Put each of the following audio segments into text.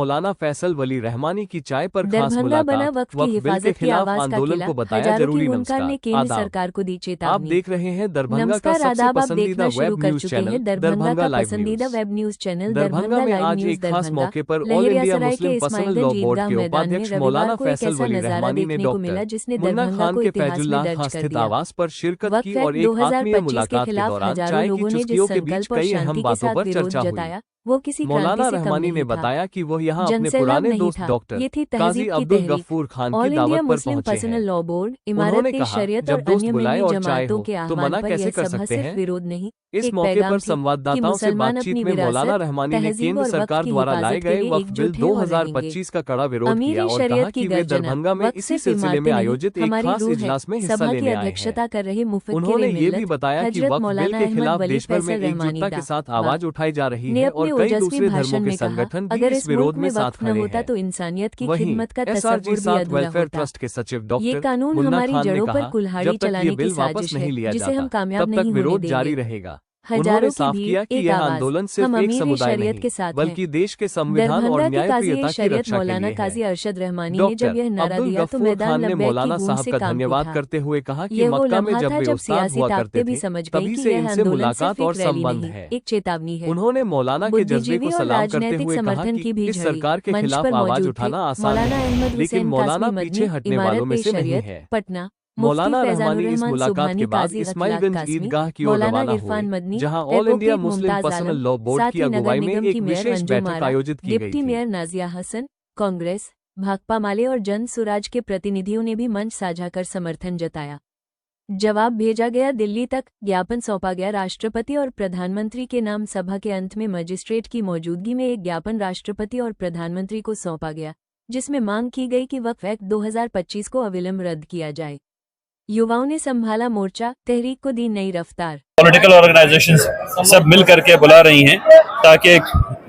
मौलाना फैसल वली रहमानी की चाय पर खास दरभंगा बना मुलाकात। वक्फ की वक्फ बिल के हिफाजत की खिलाफ आवाज का आंदोलन किला। को बताया हजारों जरूरी। की हुंकार ने नमस्कार, केंद्र आदाब। सरकार को दी आप चेतावनी। देख रहे हैं दरभंगा का नमस्कार, सबसे आदाब। आप पसंदीदा देखना शुरू वेब कर न्यूज चुके चैनल हैं दरभंगा का लाइव पसंदीदा news. Web news channel Darbhanga में लाइव आज न्यूज एक खास दरभंगा। मौके पर ऑल इंडिया लहेरियासराय मुस्लिम के पर्सनल इस्माइलगंज लॉ बोर्ड ईदगाह के मैदान में उपाध्यक्ष मौलाना रविवार को एक फैसल ऐसा वली नजारा रहमानी ने देखने को मिला डॉक्टर जिसने मुन्ना दरभंगा खान को के इतिहास में फैजुल्लाह दर्ज खां कर स्थित दिया। आवास पर शिरकत की वक्फ और एक्ट एक आत्मीय 2025 के मुलाकात के खिलाफ दौरान हजारों चाय की लोगों ने जिस चुस्कियों के बीच संकल्प और कई शांति अहम के बातों साथ पर विरोध चर्चा हुई। जताया, वो किसी मौलाना क्रांति से कम रहमानी नहीं ने था। बताया कि वह यहाँ अपने जनसैलाब पुराने नहीं दोस्त था, डॉक्टर ये थी काजी तहजीब की अब्दुल तहरीक। गफ्फूर खान ऑल की इंडिया दावत पर मुस्लिम पहुंचे पर्सनल हैं। लॉ बोर्ड, उन्होंने इमारत कहा, शरीयत जब और दोस्त अन्य बुलाए मिल्ली और चाय जमातों हो के तो आह्वान मना पर कैसे यह कर सभा सकते सिर्फ हैं। विरोध नहीं, इस एक मौके पर पैगाम थी कि संवाददाताओं से मुसलमान बातचीत अपनी में मौलाना विरासत, रहमानी ने तहजीब केंद्र और वक्त सरकार की द्वारा लाए हिफाजत के गए लिए वक्फ बिल एकजुट हैं और रहेंगे। 2025 का कड़ा विरोध अमीरी किया और शरीयत कहा की कि वे गर्जना, दरभंगा में वक्त इसी सिर्फ सिलसिले में इमारतें नहीं, आयोजित एक हमारी खास रूह है। इजलास में हिस्सा सभा की लेने आए हैं। अध्यक्षता कर रहे मुफक्किर उन्होंने ये भी मिल्लत बताया कि हजरत वक्फ बिल मौलाना के अहमद खिलाफ वली देश भर में फैसल रहमानी एकजुटता के साथ दा आवाज उठाई जा रही ने है अपने और कई ओजस्वी दूसरे धर्मों भाषण के में कहा, संगठन भी अगर इस इस विरोध मुल्क में में साथ वक्फ न खड़े होता हैं। तो इंसानियत की वहीं खिदमत का एसआरजी तसव्वुर भी 7 अधूरा वेलफेयर होता। ट्रस्ट के सचिव ये डॉक्टर कानून मुन्ना हमारी खान ने जड़ों पर कहा, कुल्हाड़ी जब तक ये चलाने की बिल वापस साजिश नहीं है, लिया जिसे हम जाता कामयाब तब तक नहीं होने विरोध जारी देंगे। रहेगा। उन्होंने हजारों की साफ किया भीड़, कि एक यह आवाज, आंदोलन सिर्फ हम एक अमीर समुदाय शरीयत नहीं के साथ हैं। बल्कि देश के संविधान और दरभंगा के काजी न्यायप्रियता की शरीयत रक्षा के मौलाना लिए काजी है। अरशद रहमानी ने जब डॉक्टर यह नारा अब्दुल दिया तो गफ्फूर मैदान खान ने लब्बैक की मौलाना गूंज साहब से का कांप धन्यवाद उठा। करते हुए कहा कि यह वो मक्का में लम्हा जब था वे जब उस्ताद सियासी हुआ ताकतें करते भी थे समझ गईं तभी कि से यह इनसे आंदोलन मुलाकात सिर्फ और एक रैली संबंध नहीं, है। एक चेतावनी है। उन्होंने मौलाना के जज्बे बुद्धिजीवी को और सलाम करते राजनैतिक हुए कहा समर्थन कि की भी इस झड़ी सरकार के मंच खिलाफ पर आवाज मौजूद थे। उठाना आसान मौलाना है, अहमद लेकिन हुसैन मौलाना कासमी पीछे मदनी, हटने वालों में इमारत से नहीं शरीयत, है। पटना, मुफ्ती मौलाना फैजानुर रहमानी इस रहमान मुलाकात के सुबहानी बाद काजी इस्माइलगंज कासमी, ईदगाह की ओर मौलाना रवाना हुए, इरफान मदनी, जहां ऑल इंडिया एडवोकेट मुस्लिम मुमताज पर्सनल आलम, लॉ बोर्ड साथ की ही नगर अगुवाई में निगम एक की मेयर विशेष अंजुम बैठक आरा, आयोजित की गई डिप्टी थी। मेयर नाजिया हसन, कांग्रेस, भाकपा माले और जन सुराज के प्रतिनिधियों ने भी मंच साझा कर समर्थन जताया। जवाब भेजा गया दिल्ली तक, ज्ञापन सौंपा गया राष्ट्रपति और प्रधानमंत्री के नाम। सभा के अंत में मजिस्ट्रेट की मौजूदगी में एक ज्ञापन राष्ट्रपति और प्रधानमंत्री को सौंपा गया, जिसमें मांग की गई कि वक्फ एक्ट 2025 को अविलंब रद्द किया जाए। युवाओं ने संभाला मोर्चा, तहरीक को दी नई रफ्तार। पॉलिटिकल ऑर्गेनाइजेशंस सब मिल करके बुला रही हैं ताकि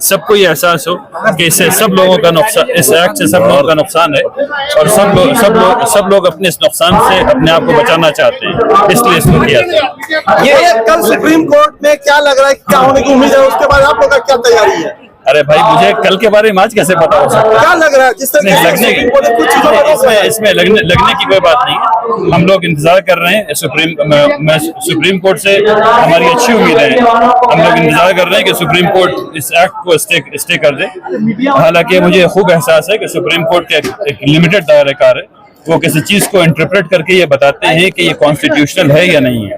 सबको ये एहसास हो कि इससे सब लोगों का नुकसान, इस एक्ट से सब लोगों का नुकसान है और सब लोग अपने इस नुकसान से अपने आप को बचाना चाहते हैं, इसलिए इसको किया था। ये कल सुप्रीम कोर्ट में क्या लग रहा है, क्या होने की उम्मीद है, उसके बाद आप लोगों का क्या तैयारी है? अरे भाई, मुझे कल के बारे में आज कैसे पता हो सकता है? क्या लग रहा है? जिस तरह लगने की इसमें लगने की कोई बात नहीं। हम लोग इंतजार कर रहे हैं सुप्रीम कोर्ट से हमारी अच्छी उम्मीद है। हम लोग इंतजार कर रहे हैं कि सुप्रीम कोर्ट इस एक्ट को स्टे कर दे। हालांकि मुझे खूब एहसास है कि सुप्रीम कोर्ट के एक लिमिटेड दायरेकार है, वो किसी चीज को इंटरप्रेट करके ये बताते हैं कि ये कॉन्स्टिट्यूशनल है या नहीं है,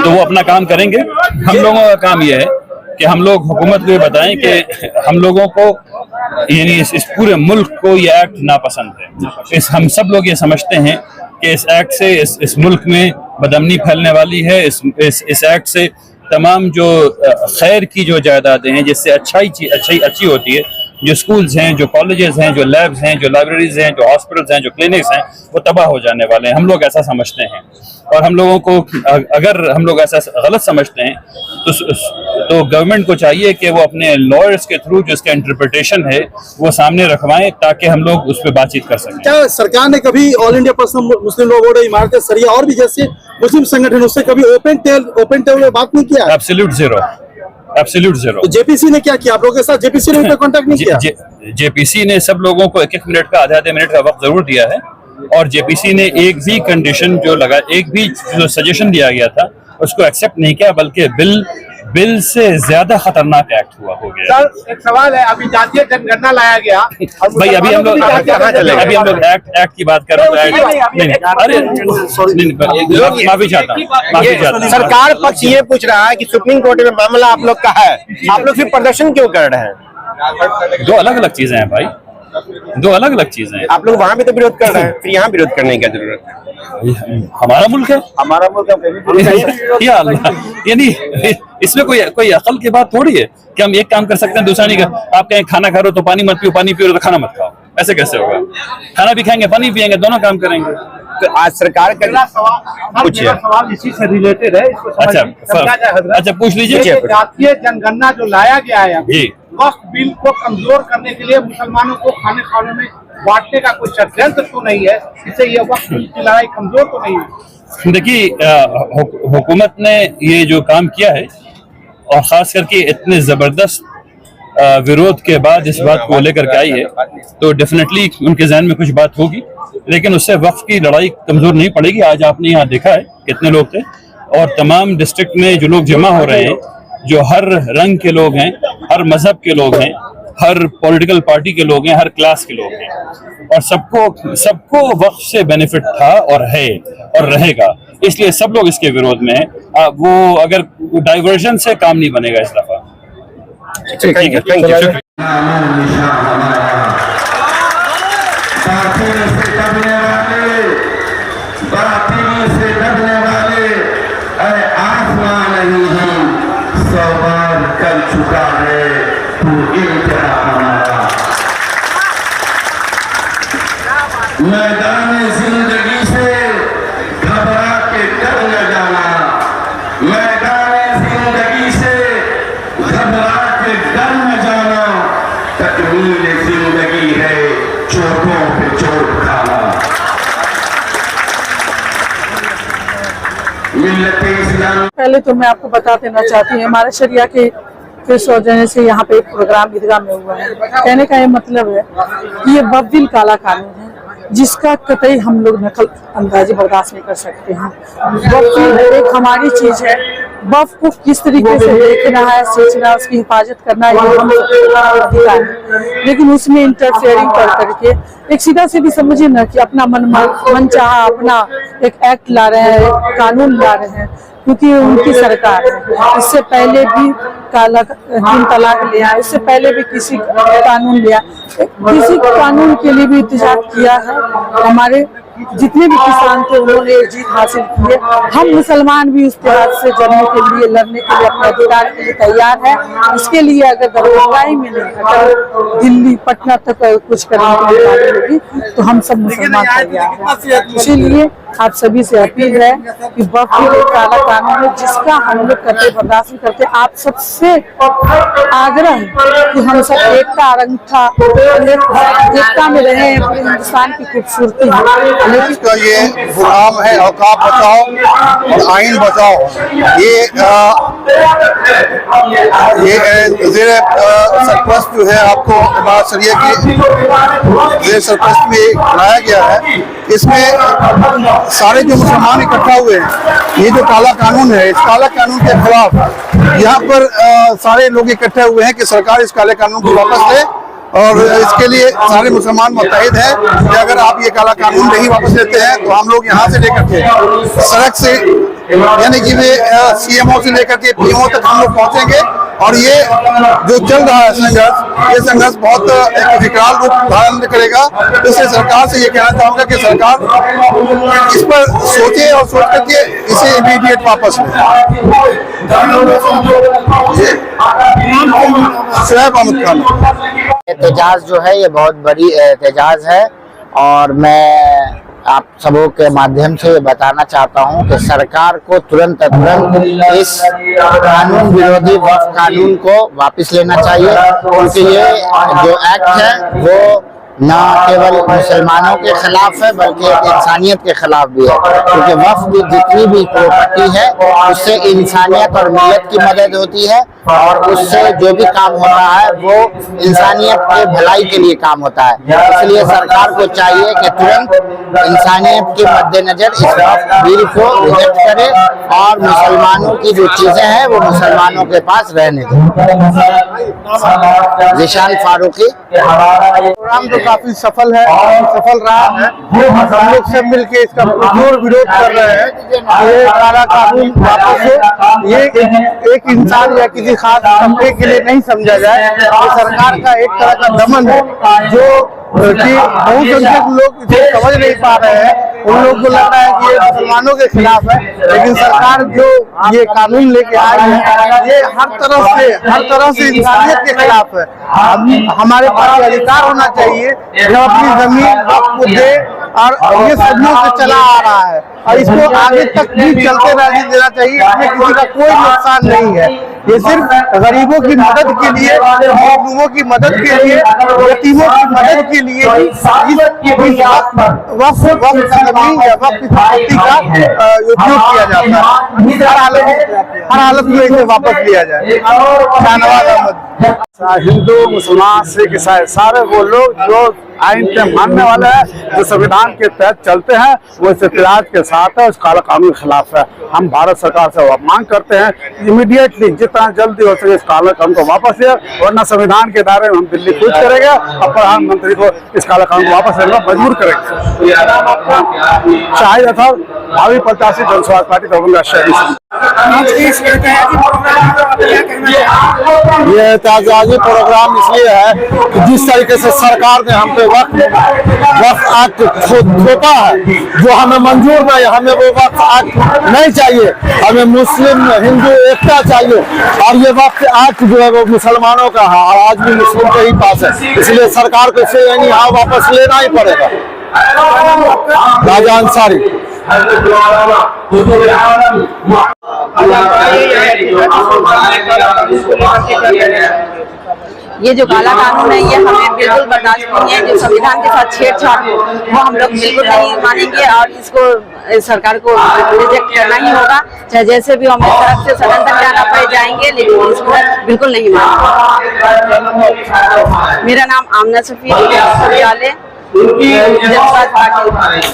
तो वो अपना काम करेंगे। हम लोगों का काम ये है कि हम लोग हुकूमत को ये बताएं कि हम लोगों को, यानी इस पूरे मुल्क को ये एक्ट नापसंद है। हम सब लोग ये समझते हैं कि इस एक्ट से इस मुल्क में बदअमनी फैलने वाली है। इस एक्ट से तमाम जो खैर की जो जायदादें हैं, जिससे अच्छी होती है, जो स्कूल्स हैं, जो कॉलेजेस हैं, जो लैब्स हैं, जो लाइब्रेरीज हैं, जो हॉस्पिटल्स हैं, जो क्लिनिक्स हैं, वो तबाह हो जाने वाले हैं। हम लोग ऐसा समझते हैं और हम लोगों को, अगर हम लोग ऐसा गलत समझते हैं तो गवर्नमेंट को चाहिए कि वो अपने लॉयर्स के थ्रू जो इसका इंटरप्रिटेशन है वो सामने रखवाएं, ताकि हम लोग उस पर बातचीत कर सकें। क्या सरकार ने कभी ऑल इंडिया पर्सनल मुस्लिम लॉ बोर्ड, इमारत शरिया और भी जैसे मुस्लिम संगठन, उससे कभी ओपन टेबल में बात नहीं किया? Absolute zero. तो जेपीसी ने क्या किया आप लोगों के साथ? जेपीसी ने कांटेक्ट नहीं किया? जेपीसी ने सब लोगों को 1-1 मिनट का, आधे मिनट का वक्त जरूर दिया है और जेपीसी ने एक भी कंडीशन एक भी जो सजेशन दिया गया था उसको एक्सेप्ट नहीं किया, बल्कि बिल से ज्यादा खतरनाक एक्ट हो गया। सर, एक सवाल है, अभी जातीय जनगणना लाया गया भाई, अभी हम लोग एक्ट की बात कर रहे हैं। अरे माफी चाहता हूँ। सरकार पक्ष ये पूछ रहा है कि सुप्रीम कोर्ट में मामला आप लोग का है, आप लोग फिर प्रदर्शन क्यों कर रहे हैं? दो अलग अलग चीजें हैं भाई, दो अलग अलग चीजें हैं। आप लोग वहाँ भी तो विरोध कर रहे हैं, फिर यहाँ विरोध करने की क्या जरूरत है? हमारा मुल्क है, हमारा मुल्क या यानी इसमें कोई अकल की बात थोड़ी है कि हम एक काम कर सकते हैं दूसरा नहीं कर। आप कहें खाना खा रहे हो तो पानी मत पियो तो खाना मत खाओ, ऐसे कैसे होगा? खाना भी खाएंगे, पानी पियेंगे, दोनों काम करेंगे। तो आज सरकार का पूछिए। सवाल इसी से रिलेटेड है, इसको अच्छा पूछ लीजिए। जातीय जनगणना जो लाया गया है जी, वक्फ बिल को कमजोर करने के लिए मुसलमानों को खाने खाने में बांटने का कोई षड्यंत्र तो नहीं है? इससे ये वक्फ बिल की लड़ाई कमजोर तो नहीं है? देखिए, हुकूमत ने ये जो काम किया है और खास करके इतने जबरदस्त विरोध के बाद इस बात को लेकर के आई है, तो डेफिनेटली उनके जहन में कुछ बात होगी, लेकिन उससे वक्फ की लड़ाई कमजोर नहीं पड़ेगी। आज आपने यहाँ देखा है कितने लोग थे, और तमाम डिस्ट्रिक्ट में जो लोग जमा हो रहे हैं, जो हर रंग के लोग हैं, हर मजहब के लोग हैं, हर पॉलिटिकल पार्टी के लोग हैं, हर क्लास के लोग हैं, और सबको वक्फ से बेनिफिट था और है और रहेगा, इसलिए सब लोग इसके विरोध में हैं। वो अगर डाइवर्जन से काम नहीं बनेगा इस दफा। ठीक है, थैंक यू, शुक्रिया। कर चुका है तू इंतहा हमारा। मैदान जिंदगी से घबरा के डर न जाना, मैदान जिंदगी से घबरा के डर न जाना, तकमील जिंदगी है चोटों पे चोट खाना। मिल्लत इस्लाम। पहले तो मैं आपको बता देना चाहती हूँ, हमारे शरिया के सौजन्य से यहाँ पे एक प्रोग्राम ईदगाह में हुआ है। कहने का ये मतलब है कि ये वक्फ बिल काला कानून है, जिसका कतई हम लोग नकल अंदाजी बर्दाश्त नहीं कर सकते हैं। वक्फ एक हमारी चीज है, वक्फ को किस तरीके से देखना है, सोचना, उसकी हिफाजत करना, ये हम अधिकार है। लेकिन उसमें इंटरफेयरिंग कर करके एक सीधा सीधी समझिए ना कि अपना मन चाहा अपना एक एक्ट ला रहे हैं, एक कानून ला रहे हैं, क्योंकि उनकी सरकार है। इससे पहले भी तीन तलाक लिया, इससे पहले भी किसी कानून लिया, किसी कानून के लिए भी इंतजार किया है। हमारे जितने भी किसान थे उन्होंने जीत हासिल की है। हम मुसलमान भी उस इतिहाद से जड़ने के लिए, लड़ने के लिए, अपने अधिकार के लिए तैयार है। इसके लिए अगर दरगाही में नहीं, अगर दिल्ली पटना तक कुछ करने की तैयारी होगी तो हम सब मुसलमान तैयार हैं। इसीलिए आप सभी से अपील है कि वक्फ एक काला कानून है, जिसका हम लोग कतई बर्दाश्त नहीं करते। आप सबसे आग्रह है कि हम सब एकता रंगता एकता में रहे, पूरे हिंदुस्तान की खूबसूरती है। इसका ये प्रोग्राम है औकाफ बचाओ और आइन बचाओ। ये वज़ीर सरपरस्त जो है आपको इमारत शरिया की वज़ीर सरपरस्त में बनाया गया है। इसमें सारे जो मुसलमान इकट्ठा हुए हैं, ये जो काला कानून है, इस काला कानून के खिलाफ यहाँ पर सारे लोग इकट्ठे हुए हैं कि सरकार इस काले कानून को वापस ले, और इसके लिए सारे मुसलमान मुत्तहिद हैं कि अगर आप ये काला कानून नहीं वापस लेते हैं तो हम लोग यहाँ से लेकर के सड़क से, यानी कि वे CMO से लेकर के PMO तक हम लोग पहुँचेंगे। और ये जो चल रहा है संघर्ष, ये संघर्ष बहुत एक विकराल रूप धारण करेगा। इसलिए सरकार से ये कहना चाहूँगा कि सरकार इस पर सोचे और सोच करके इसे इमीडिएट वापस लें। शुएब अहमद खान। एहतजाज जो है ये बहुत बड़ी एहतजाज है, और मैं आप सबों के माध्यम से बताना चाहता हूं कि सरकार को तुरंत इस कानून विरोधी वक्फ कानून को वापस लेना चाहिए, क्योंकि ये जो एक्ट है वो न केवल मुसलमानों के खिलाफ है बल्कि इंसानियत के खिलाफ भी है, क्योंकि वक्फ की जितनी भी प्रॉपर्टी है उससे इंसानियत और मिल्लत की मदद होती है, और उससे जो भी काम होता है वो इंसानियत के भलाई के लिए काम होता है। इसलिए सरकार को चाहिए कि तुरंत इंसानियत के मद्देनजर इस वक्फ बिल को रिजेक्ट करे और मुसलमानों की जो चीजें हैं वो मुसलमानों के पास रहने दें। जिशान फारूकी। प्रोग्राम तो काफी सफल है, सफल रहा है। हम लोग सब मिलके इसका पुरजोर विरोध कर रहे हैं। ये काला कानून वापस हो, ये एक इंसान या किसी खास तबके के लिए नहीं समझा जाए। ये सरकार का एक तरह का दमन है, जो कि बहुसंख्यक लोग इसे समझ नहीं पा रहे हैं। उन लोगों को लग रहा है कि ये मुसलमानों के खिलाफ है, लेकिन सरकार जो ये कानून लेके आई है ये हर तरह से इंसानियत के खिलाफ है। हमारे पास अधिकार होना चाहिए जब अपनी जमीन वक्फ को दे, और ये सदियों से चला आ रहा है और इसको आगे तक भी चलते रहने देना चाहिए। इसमें किसी का कोई नुकसान नहीं है। ये सिर्फ गरीबों की मदद के लिए, मजलूमों की मदद के लिए, यतीमों की मदद के लिए वक्फ जमीन या वक्फ संपत्ति का उपयोग किया जाता है। हर हालत में इसे वापस लिया जाए। शाहनवाज अहमद। हिंदू, मुसलमान, सिख, ईसाई सारे वो लोग जो आइन के मानने वाले हैं, जो संविधान के तहत चलते हैं, वो इस इतिहाद के साथ है, उस काला कानून के खिलाफ है। हम भारत सरकार से मांग करते हैं इमीडिएटली जितना जल्दी हो सके इस काला कानून को वापस ले, वरना संविधान के दायरे में हम दिल्ली कूच करेंगे और प्रधानमंत्री को इस काला कानून को वापस लेने में मजबूर करेंगे। शाहिद अथर, भावी प्रत्याशी जनसुराज पार्टी दरभंगा शहर। ये एहतजाजी प्रोग्राम इसलिए है कि जिस तरीके से सरकार ने हम पे वक्फ एक्ट थोपा है, जो हमें मंजूर नहीं, हमें वो वक्फ एक्ट नहीं चाहिए। हमें मुस्लिम हिंदू एकता चाहिए और ये वक्फ एक्ट जो है वो मुसलमानों का है और आज भी मुस्लिम के ही पास है, इसलिए सरकार को इसे यानी हाँ वापस लेना ही पड़ेगा। राजा अंसारी। ये जो काला कानून है ये हमें बिल्कुल बर्दाश्त नहीं है। जो संविधान के साथ छेड़छाड़ हो वो हम लोग बिल्कुल नहीं मानेंगे और इसको सरकार को रिजेक्ट करना ही होगा, चाहे जैसे भी हमें सड़क से सदन तक जाना पड़ जाएंगे, लेकिन इसको बिल्कुल नहीं मानेंगे। मेरा नाम आमना सफी, जनसुराज पार्टी।